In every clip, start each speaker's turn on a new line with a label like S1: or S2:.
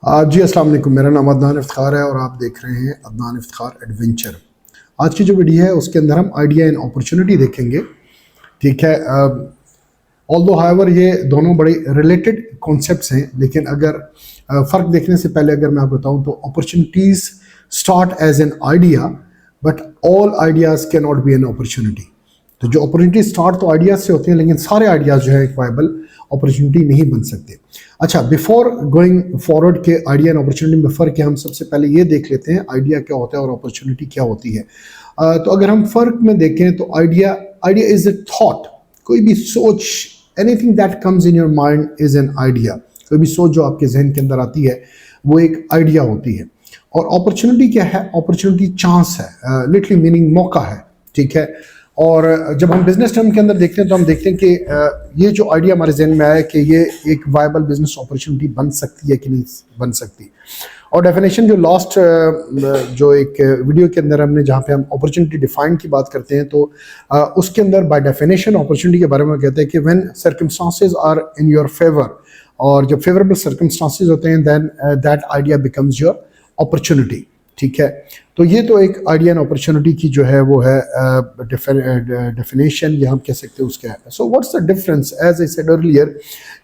S1: जी अस्सलाम वालेकुम। मेरा नाम अदनान इफ्तिखार है और आप देख रहे हैं अदनान इफ्तिखार एडवेंचर। आज की जो वीडियो है उसके अंदर हम आइडिया एंड अपॉर्चुनिटी देखेंगे। ठीक है। ऑल्दो हाउएवर ये दोनों बड़े रिलेटेड कॉन्सेप्ट्स हैं, लेकिन अगर फ़र्क देखने से पहले अगर मैं आपको बताऊं तो opportunities start as an idea, but all ideas can not be an opportunity. तो जो अपॉर्चुनिटी स्टार्ट तो आइडियाज से होती हैं, लेकिन सारे आइडियाज जो है एक वायबल अपॉर्चुनिटी नहीं बन सकते। अच्छा, बिफोर गोइंग फॉरवर्ड के आइडिया एंड अपॉर्चुनिटी में फ़र्क है, हम सबसे पहले ये देख लेते हैं आइडिया क्या होता है और अपॉर्चुनिटी क्या होती है। तो अगर हम फ़र्क में देखें तो idea idea is a thought, कोई भी सोच, anything that comes in your mind is an idea. कोई भी सोच जो आपके जहन के अंदर आती है वो एक आइडिया होती है। और अपॉर्चुनिटी क्या है? अपॉर्चुनिटी चांस है, लिटरली मीनिंग मौका है। ठीक है। और जब हम बिजनेस टर्म के अंदर देखते हैं तो हम देखते हैं कि ये जो आइडिया हमारे जहन में आया कि ये एक वायबल बिजनेस अपॉर्चुनिटी बन सकती है कि नहीं बन सकती। और डेफिनेशन जो लास्ट जो एक वीडियो के अंदर हमने जहाँ पे हम अपॉर्चुनिटी डिफाइन की बात करते हैं, तो उसके अंदर बाय डेफिनेशन अपॉर्चुनिटी के बारे में कहते हैं कि when circumstances are in your favour, और जब फेवरेबल सर्कमस्टांसेस होते हैं then that idea becomes your opportunity. ठीक है। तो ये तो एक आइडिया एंड अपॉर्चुनिटी की जो है वो है डेफिनेशन, या हम कह सकते हैं उसका है। So what's the difference? As I said earlier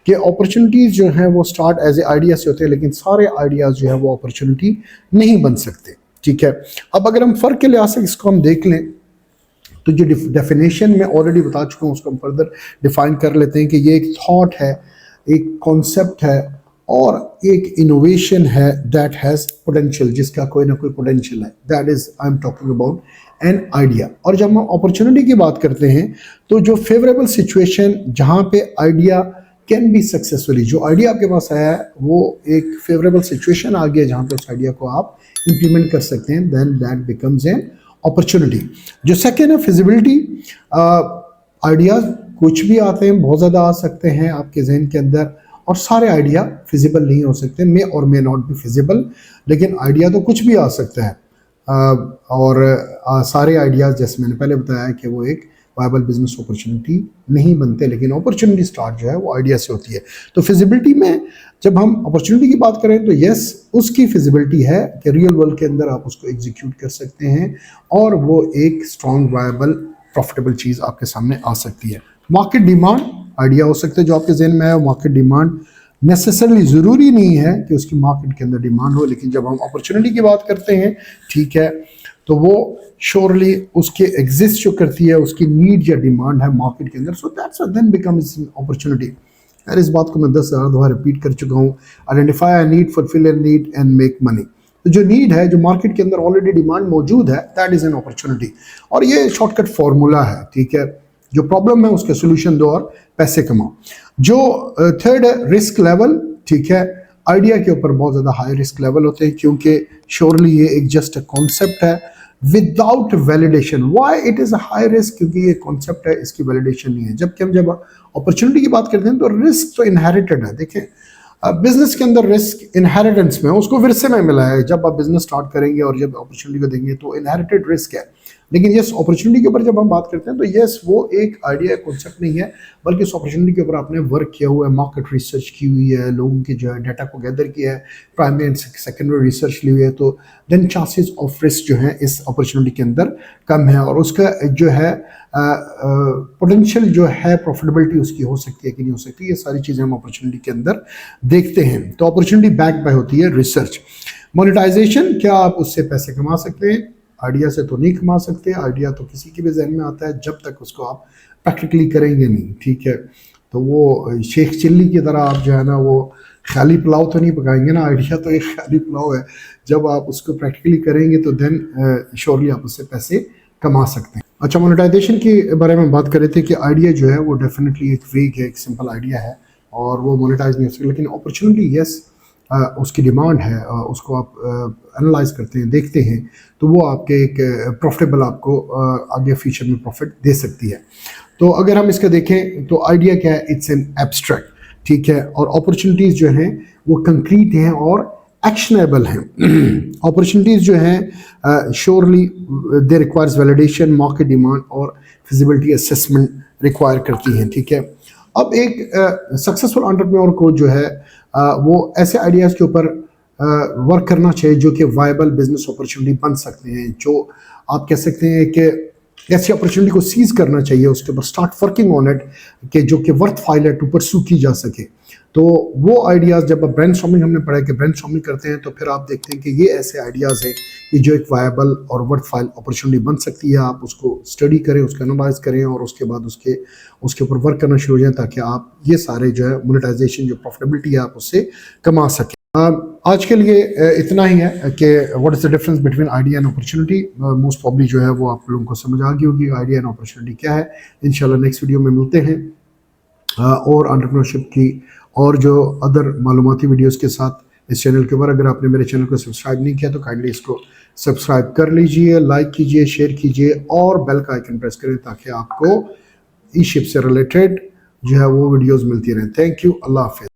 S1: कि अपॉर्चुनिटीज जो हैं वो स्टार्ट एज ए आइडिया से होते हैं, लेकिन सारे आइडियाज जो है वो अपॉर्चुनिटी नहीं बन सकते। ठीक है। अब अगर हम फ़र्क के लिहाज से इसको हम देख लें तो जो डेफिनेशन में ऑलरेडी बता चुका हूँ उसको हम फर्दर डिफाइन कर लेते हैं कि ये एक थॉट है, एक कॉन्सेप्ट है और एक इनोवेशन है दैट हैज़ पोटेंशियल, जिसका कोई ना कोई पोटेंशियल है। That is I am talking about an idea. और जब हम अपॉर्चुनिटी की बात करते हैं तो जो फेवरेबल सिचुएशन जहाँ पे आइडिया कैन बी सक्सेसफुली, जो आइडिया आपके पास आया है वो एक फेवरेबल सिचुएशन आ गया जहाँ पे उस आइडिया को आप इम्प्लीमेंट कर सकते हैं, then that becomes an opportunity. जो सेकेंड है फिजिबिलिटी। आइडियाज कुछ भी आते हैं, बहुत ज़्यादा आ सकते हैं आपके जहन के अंदर, और सारे आइडिया फिजिबल नहीं हो सकते, मे और मे नॉट बी फिजिबल, लेकिन आइडिया तो कुछ भी आ सकता है। सारे आइडियाज़ जैसे मैंने पहले बताया कि वो एक वायबल बिजनेस अपॉर्चुनिटी नहीं बनते, लेकिन अपॉर्चुनिटी स्टार्ट जो है वो आइडिया से होती है। तो फिजिबिलिटी में जब हम अपॉर्चुनिटी की बात करें तो यस, उसकी फिजिबिलिटी है कि रियल वर्ल्ड के अंदर आप उसको एग्जीक्यूट कर सकते हैं और वो एक स्ट्रॉन्ग वायबल प्रॉफिटेबल चीज़ आपके सामने आ सकती है। मार्केट डिमांड आइडिया हो सकता है जो आपके जहन में है। मार्केट डिमांड नेसेसरली ज़रूरी नहीं है कि उसकी मार्केट के अंदर डिमांड हो, लेकिन जब हम अपॉर्चुनिटी की बात करते हैं, ठीक है, तो वो श्योरली उसके एग्जिस्ट जो करती है, उसकी नीड या डिमांड है मार्केट के अंदर, so that's then becomes an opportunity. यार इस बात को मैं 10,000 दफ़ा रिपीट कर चुका हूँ। Identify a need, fulfil a need and make money. तो जो नीड है, जो मार्केट के अंदर ऑलरेडी डिमांड मौजूद है, दैट इज़ एन अपॉर्चुनिटी। और ये शॉर्टकट फॉर्मूला है। ठीक है। जो प्रॉब्लम है उसके सोल्यूशन दो और पैसे कमाओ। जो थर्ड है रिस्क लेवल। ठीक है। आइडिया के ऊपर बहुत ज़्यादा हाई रिस्क लेवल होते हैं क्योंकि श्योरली ये एक जस्ट कॉन्सेप्ट है without validation. Why it is a high risk? क्योंकि ये कॉन्सेप्ट है, इसकी वैलिडेशन नहीं है। जबकि हम जब अपॉर्चुनिटी की बात करते हैं तो रिस्क तो इनहेरिटेड है। देखें, बिजनेस के अंदर रिस्क इनहेरिटेंस में, उसको विरसे में मिला है। जब आप बिजनेस स्टार्ट करेंगे और जब अपॉर्चुनिटी को देंगे तो इनहेरिटेड रिस्क है। लेकिन यस, अपॉर्चुनिटी के ऊपर जब हम बात करते हैं तो यस, वो एक आइडिया कॉन्सेप्ट नहीं है, बल्कि उस अपॉर्चुनिटी के ऊपर आपने वर्क किया हुआ है, मार्केट रिसर्च की हुई है, लोगों के जो है डाटा को गैदर किया है, प्राइमरी एंड सेकेंडरी रिसर्च ली हुई है, तो देन चांसेस ऑफ रिस्क जो है इस अपॉर्चुनिटी के अंदर कम है और उसका जो है पोटेंशियल जो है प्रॉफिटेबिलिटी उसकी हो सकती है कि नहीं हो सकती, ये सारी चीज़ें हम अपॉर्चुनिटी के अंदर देखते हैं। तो अपॉर्चुनिटी बैक बाय होती है रिसर्च। मोनेटाइजेशन, क्या आप उससे पैसे कमा सकते हैं? आइडिया से तो नहीं कमा सकते। आइडिया तो किसी के भी जहन में आता है जब तक उसको आप प्रैक्टिकली करेंगे नहीं। ठीक है। तो वो शेख चिल्ली की तरह आप जो है ना वो ख्याली पुलाव तो नहीं पकाएंगे ना। आइडिया तो एक ख्याली पुलाव है, जब आप उसको प्रैक्टिकली करेंगे तो देन श्योरली आप उससे पैसे कमा सकते हैं। अच्छा, मोनेटाइजेशन के बारे में बात कर रहे थे कि आइडिया जो है वो डेफिनेटली एक वेग है, एक सिंपल आइडिया है और वो मोनेटाइज नहीं हो सकता। लेकिन अपॉर्चुनिटी यस, उसकी डिमांड है, उसको आप एनालाइज करते हैं, देखते हैं, तो वो आपके एक प्रॉफिटेबल आपको आगे फ्यूचर में प्रॉफिट दे सकती है। तो अगर हम इसका देखें तो आइडिया क्या है? It's an abstract. ठीक है। और अपॉर्चुनिटीज़ जो हैं वो कंक्रीट हैं और एक्शनेबल हैं। अपॉर्चुनिटीज़ जो हैं surely they requires validation, market demand और फिजिबिलिटी असेसमेंट रिक्वायर करती हैं। ठीक है। अब एक सक्सेसफुल एंटरप्रेन्योर को जो है वो ऐसे आइडियाज़ के ऊपर वर्क करना चाहिए जो कि वायबल बिजनेस अपॉर्चुनिटी बन सकते हैं, जो आप कह सकते हैं कि ऐसी अपॉर्चुनिटी को सीज करना चाहिए, उसके ऊपर स्टार्ट वर्किंग ऑन इट कि जो कि वर्थ फाइल है टू परसू की जा सके। तो वो आइडियाज़ जब ब्रेनस्टॉर्मिंग हमने पढ़ा कि ब्रेनस्टॉर्मिंग करते हैं तो फिर आप देखते हैं कि ये ऐसे आइडियाज़ हैं कि जो एक वायबल और वर्थ फाइल अपॉर्चुनिटी बन सकती है। आप उसको स्टडी करें, उसका एनालाइज करें और उसके बाद उसके ऊपर वर्क करना शुरू हो जाए ताकि आप ये सारे जो है मोनेटाइजेशन जो प्रॉफिटेबिलिटी है आप उससे कमा सकें। आज के लिए इतना ही है कि what is the difference between idea and opportunity. Most probably जो है वो आप लोगों को समझ आ गई होगी आइडिया एंड अपॉर्चुनिटी क्या है। इंशाल्लाह नेक्स्ट वीडियो में मिलते हैं और एंटरप्रेन्योरशिप की और जो अदर मालूमाती वीडियोस के साथ इस चैनल के ऊपर। अगर आपने मेरे चैनल को सब्सक्राइब नहीं किया तो काइंडली इसको सब्सक्राइब कर लीजिए, लाइक कीजिए, शेयर कीजिए और बेल का आइकन प्रेस करें ताकि आपको ई शिप से रिलेटेड जो है वो वीडियोस मिलती रहें। थैंक यू, अल्लाह हाफिज़।